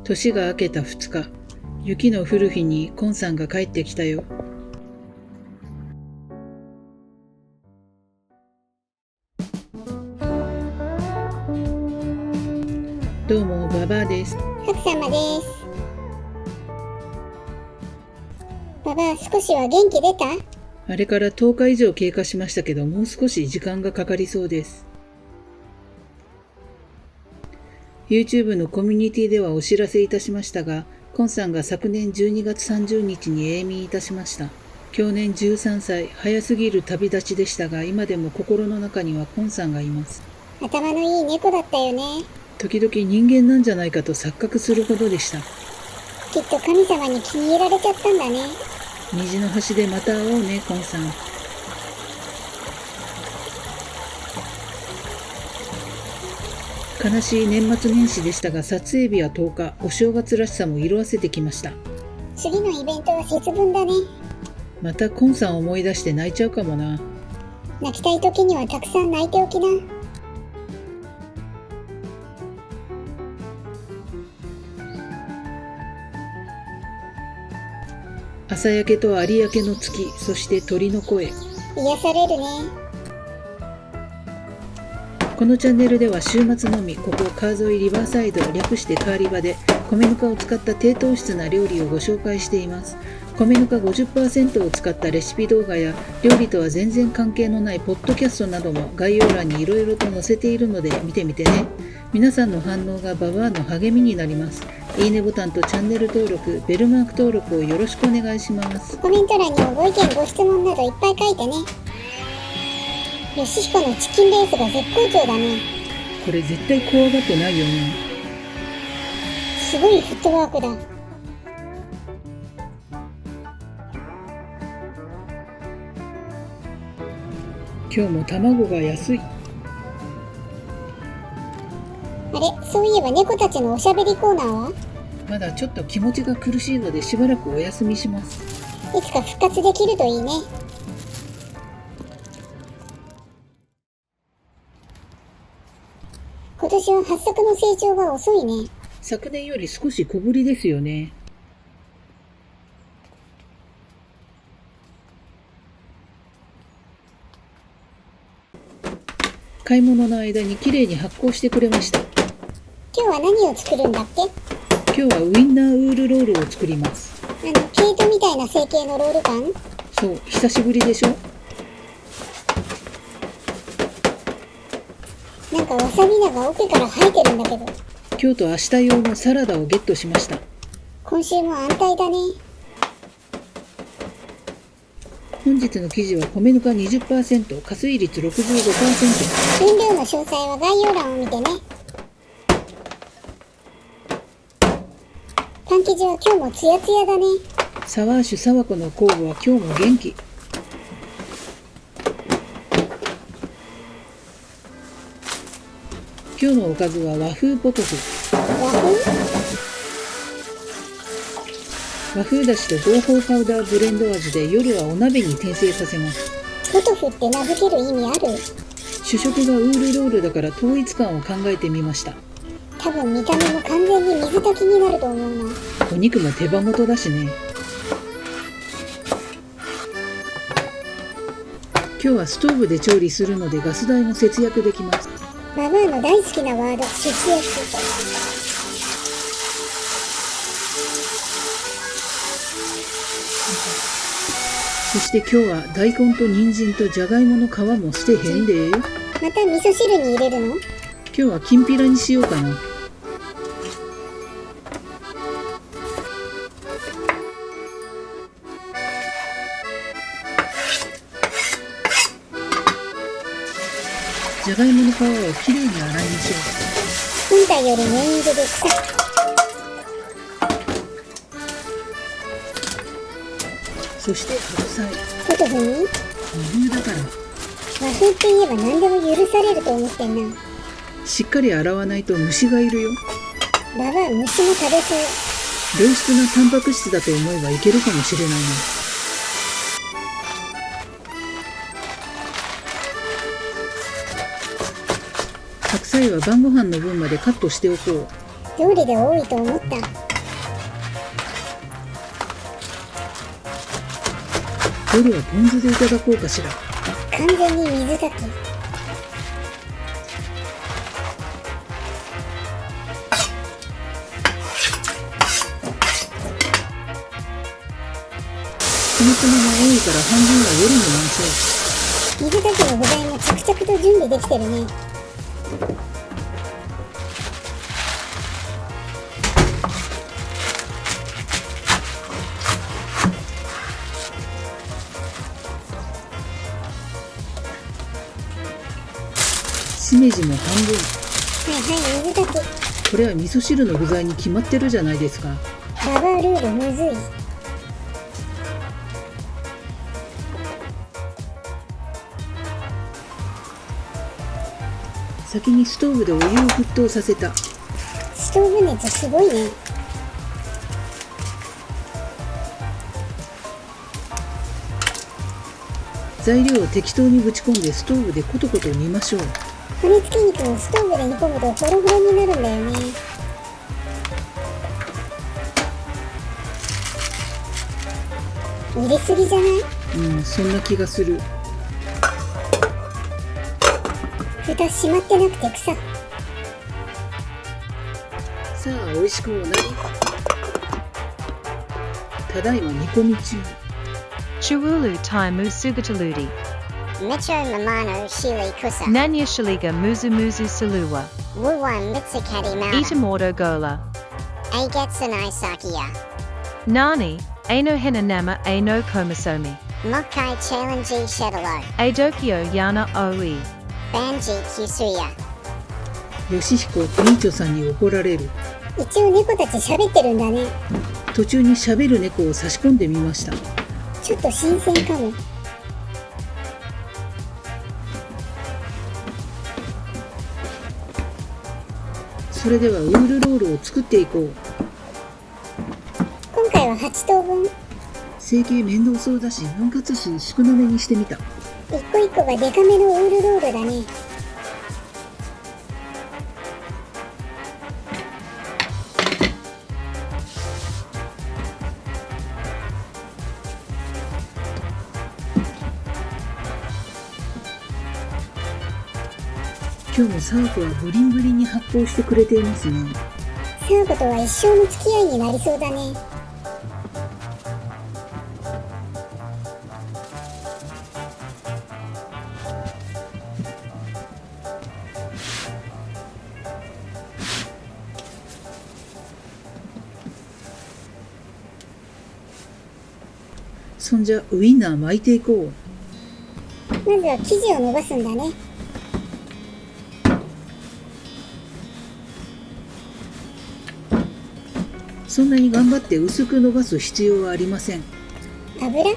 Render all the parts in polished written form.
年が明けた2日、雪の降る日にコンさんが帰ってきたよ。どうも、ババアです。奥様です。ババア、少しは元気出た？あれから10日以上経過しましたけど、もう少し時間がかかりそうです。YouTube のコミュニティではお知らせいたしましたが、コンさんが昨年12月30日に永眠いたしました。去年13歳、早すぎる旅立ちでしたが、今でも心の中にはコンさんがいます。頭のいい猫だったよね。時々人間なんじゃないかと錯覚するほどでした。きっと神様に気に入られちゃったんだね。虹の端でまた会おうね、コンさん。悲しい年末年始でしたが、撮影日は10日、お正月らしさも色あせてきました。次のイベントは節分だね。またコンさんを思い出して泣いちゃうかもな。泣きたい時にはたくさん泣いておきな。朝焼けと有明の月、そして鳥の声。癒されるね。このチャンネルでは週末のみ、ここ川沿いリバーサイド、略してカーリバで米ぬかを使った低糖質な料理をご紹介しています。米ぬか 50% を使ったレシピ動画や料理とは全然関係のないポッドキャストなども概要欄にいろいろと載せているので見てみてね。皆さんの反応がババアの励みになります。いいねボタンとチャンネル登録、ベルマーク登録をよろしくお願いします。コメント欄にもご意見ご質問などいっぱい書いてね。ヨシヒコのチキンレースが絶好調だね。これ絶対怖がってないよね。すごいフットワークだ。今日も卵が安い。あれ、そういえば猫たちのおしゃべりコーナーは？まだちょっと気持ちが苦しいのでしばらくお休みします。いつか復活できるといいね。今年は発作の成長が遅いね。昨年より少し小ぶりですよね。買い物の間にきれいに発酵してくれました。今日は何を作るんだっけ？今日はウインナーウールロールを作ります。毛糸みたいな成形のロールパン？そう、久しぶりでしょ。なんかわさび菜が奥から生えてるんだけど。今日と明日用のサラダをゲットしました。今週も安泰だね。本日の記事は米ぬか 20%、加水率 65%。分量の詳細は概要欄を見てね。パン生地は今日もツヤツヤだね。サワーシュサワコの酵母は今日も元気。今日のおかずは和風ポトフ。和風だしと合法パウダーブレンド味で夜はお鍋に転生させます。ポトフって名付ける意味ある？主食がウールロールだから統一感を考えてみました。多分見た目も完全に水炊きになると思うな。お肉も手羽元だしね。今日はストーブで調理するのでガス代も節約できます。ババアの大好きなワード、節約。そして今日は大根と人参とじゃがいもの皮も捨てへんで。また味噌汁に入れるの？今日はきんぴらにしようかな。じゃがいもの皮をきれいに洗いましょ本体より念入れで臭い。そして白菜。ポトフに？和風だから和風って言えば何でも許されると思ってんな。しっかり洗わないと虫がいるよ。ババア虫も食べそう。良質なタンパク質だと思えばいけるかもしれないな。白菜は晩ご飯の分までカットしておこう。料理で多いと思った。どれはポン酢でいただこうかしら。完全に水炊き。この粉が多いから半分は夜に回そ水炊きの具材も着々と準備できてるね。う。しめじも半分。はいはい、水炊き。これは味噌汁の具材に決まってるじゃないですか。ババアルールむずい。先にストーブでお湯を沸騰させた。ストーブ熱すごいね。材料を適当にぶち込んでストーブでコトコト煮ましょう。骨付き肉もストーブで煮込むとホロホロになるんだよね。入れすぎじゃない？うん、そんな気がする。蓋閉まってなくて草。さあ、美味しくもなり。ただいま煮込み中。Churulu tai musugatuludi. Micho mamano shili kusa. Nanya shaliga muzu muzu saluwa. Wuwan mitsukati mauna. Itamordo gola. Aigetsunai sakiya. Nani, Aino hina nama Aino komasomi. Mokai challenge shedalo. Adokyo yana oi. Banji kyusuya. ヨシヒコ、委員長さんに怒られる。一応猫たち喋ってるんだね。途中に喋る猫を差し込んでみました。ちょっと新鮮かも。それではウールロールを作っていこう。今回は8等分。成形面倒そうだし、分割数少なめにしてみた。一個一個がデカめのウールロールだね。今日もサーコはブリンブリンに発泡してくれていますね。サーコとは一生の付き合いになりそうだね。そんじゃウインナー巻いていこう。まずは生地を伸ばすんだね。そんなに頑張って薄く伸ばす必要はありません。油？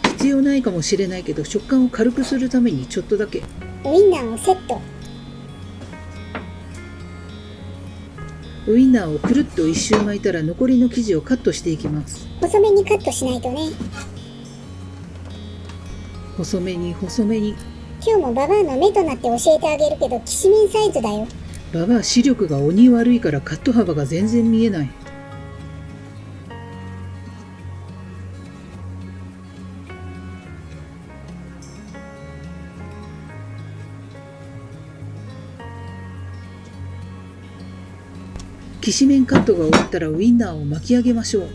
必要ないかもしれないけど、食感を軽くするためにちょっとだけ。ウインナーをセット。ウインナーをくるっと一周巻いたら残りの生地をカットしていきます。細めにカットしないとね。細めに細めに。今日もババアの目となって教えてあげるけど、きしめんサイズだよ。ババア視力が鬼悪いからカット幅が全然見えない。きしめんカットが終わったらウインナーを巻き上げましょう。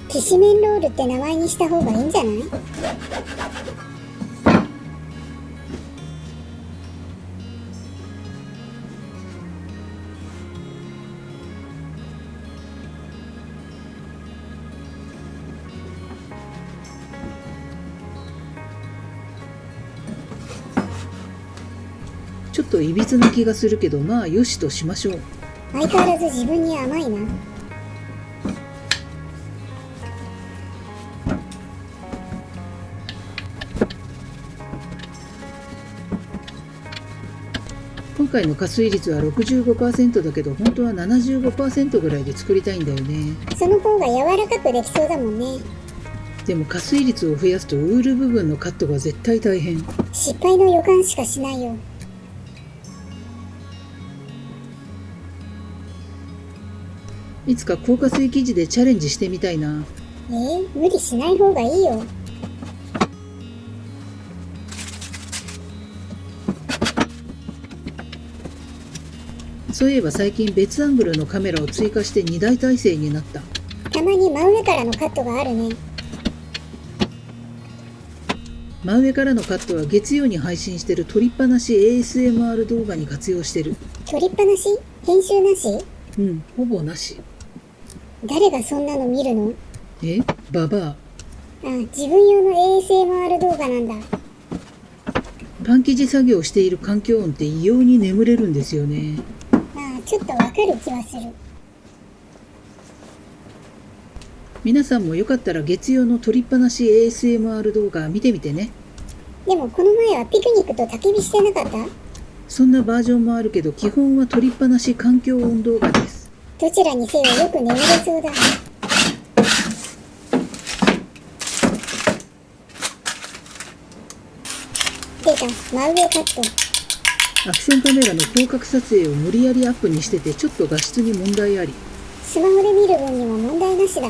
きしめんロールって名前にした方がいいんじゃない？ちょっといびつな気がするけど、まあよしとしましょう。相変わらず自分に甘いな。今回の加水率は 65% だけど、本当は 75% ぐらいで作りたいんだよね。その方が柔らかくできそうだもんね。でも加水率を増やすとウール部分のカットが絶対大変。失敗の予感しかしないよ。いつか硬化水生地でチャレンジしてみたいな。無理しない方がいいよ。そういえば最近別アングルのカメラを追加して2台体制になった。たまに真上からのカットがあるね。真上からのカットは月曜に配信してる撮りっぱなし ASMR 動画に活用してる。撮りっぱなし？編集なし？ほぼなし。誰がそんなの見るの？ババア。自分用の ASMR 動画なんだ。パン生地作業している環境音って異様に眠れるんですよね。ちょっとわかる気はする。皆さんもよかったら月曜の撮りっぱなし ASMR 動画見てみてね。でもこの前はピクニックと焚き火してなかった？そんなバージョンもあるけど、基本は撮りっぱなし環境音動画です。どちらにせよよく眠れそうだ。出た、真上カット。アクションカメラの広角撮影を無理やりアップにしてて、ちょっと画質に問題あり。スマホで見る分には問題なしだ。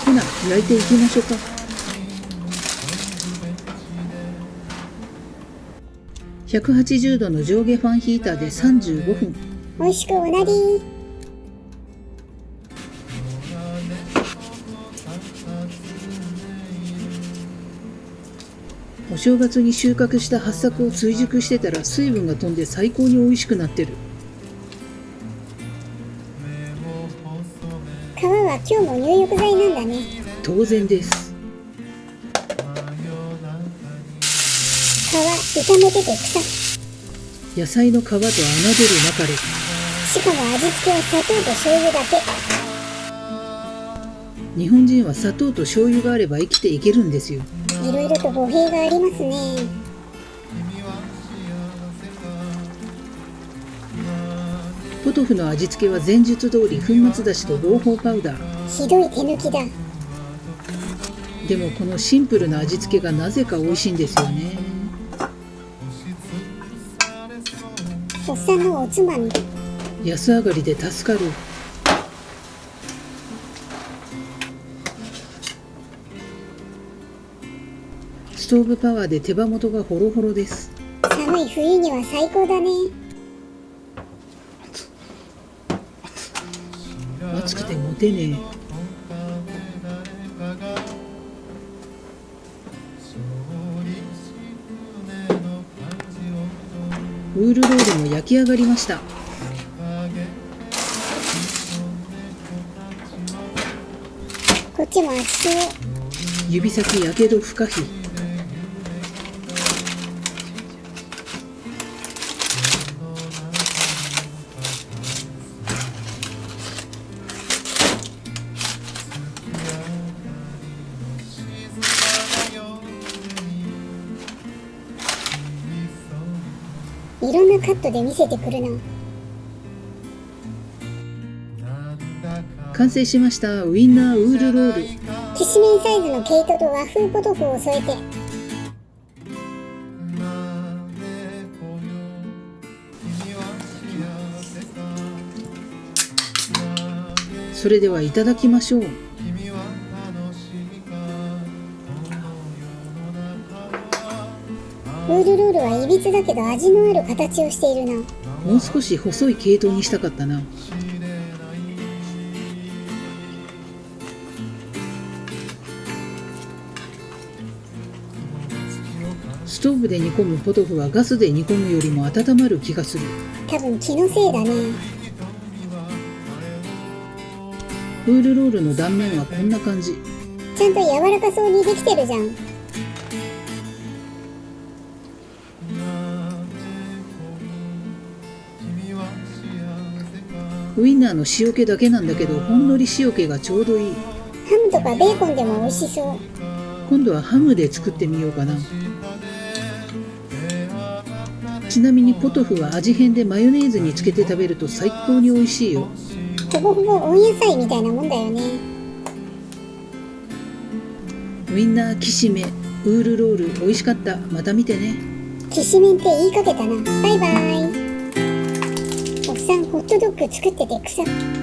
ほな、焼いていきましょうか。180度の上下ファンヒーターで35分。美味しくうなりー。お正月に収穫した八朔を追熟してたら水分が飛んで最高に美味しくなってる。皮は今日も入浴剤なんだね。当然です。皮炒めてて草。野菜の皮と侮るなかれ。しかも味付けは砂糖と醤油だけ。日本人は砂糖と醤油があれば生きていけるんですよ。いろいろと語弊がありますね。ポトフの味付けは前述通り粉末だしと合法パウダー。ひどい手抜きだ。でもこのシンプルな味付けがなぜか美味しいんですよね。おっさんのおつまみ。安上がりで助かる。ストーブパワーで手羽元がホロホロです。寒い冬には最高だね。暑くてモテねえ。ウールロールも焼き上がりました。こっちも熱そう。指先やけど不可避。いろんなカットで見せてくるな。完成しました。ウインナーウールロール。きしめんサイズの毛糸と和風ポトフを添えて。それではいただきましょう。ウールロールはいびつだけど味のある形をしているな。もう少し細い毛糸にしたかったな。ストーブで煮込むポトフはガスで煮込むよりも温まる気がする。多分気のせいだね。ウールロールの断面はこんな感じ。ちゃんと柔らかそうにできてるじゃん。ウインナーの塩気だけなんだけど、ほんのり塩気がちょうどいい。ハムとかベーコンでも美味しそう。今度はハムで作ってみようかな。ちなみにポトフは味変でマヨネーズにつけて食べると最高に美味しいよ。ほぼほぼ温野菜みたいなもんだよね。ウインナーきしめん、ウールロール美味しかった。また見てね。きしめんって言いかけたな。バイバイ。おっさんホットドッグ作ってて草。